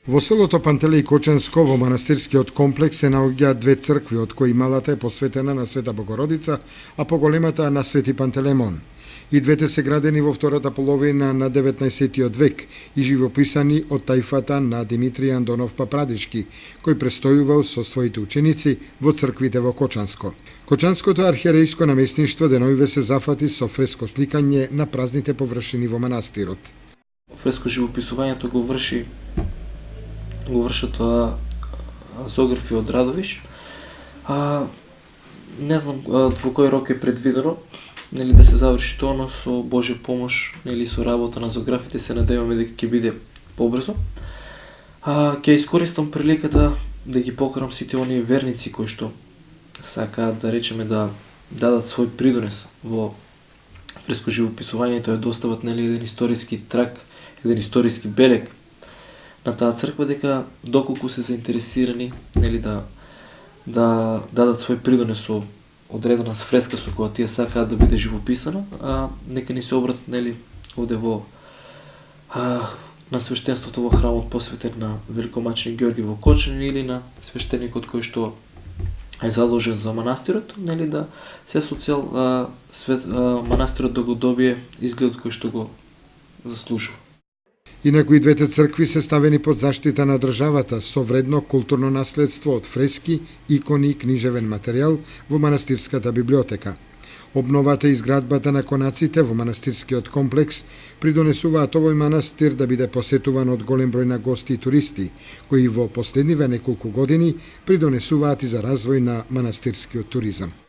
Во селото Пантелеј Кочанско во манастирскиот комплекс се наоѓаат две цркви, од кои малата е посветена на Света Богородица, а поголемата на Свети Пантелеймон. И двете се градени во втората половина на 19 век и живописани од тајфата на Димитрија Андонов Папрадишки, кој престојувал со своите ученици во црквите во Кочанско. Кочанското архиерејско наместништво деновиве се зафати со фреско сликање на празните површини во манастирот. Фреско живописувањето го вршат зографи од Радовиш. Не знам во кој рок е предвидено да се заврши тоа, но со Божја помош со работа на зографите се надеваме дека ќе биде побрзо. Ќе искористам приликата да ги покарам сите оние верници кои што сакаат да речеме да дадат свој придонес во фреско живописувањето, да достават еден историски трак, еден историски белег на таа црква, дека доколку се заинтересирани да дадат свој придонес со одредена фреска со која тие сакаат да биде живописана, нека ни се обратат овде во на свештенството во храмот посветен на великомаченик Ѓорги во Кочани или на свештеникот кој што е заложен за манастирот, да се со цел манастирот да го добие изгледот кој што го заслужува. Инаку и двете цркви се ставени под заштита на државата со вредно културно наследство од фрески, икони и книжевен материјал во манастирската библиотека. Обновата и изградбата на конаците во манастирскиот комплекс придонесуваат овој манастир да биде посетуван од голем број на гости и туристи, кои во последниве неколку години придонесуваат и за развој на манастирскиот туризам.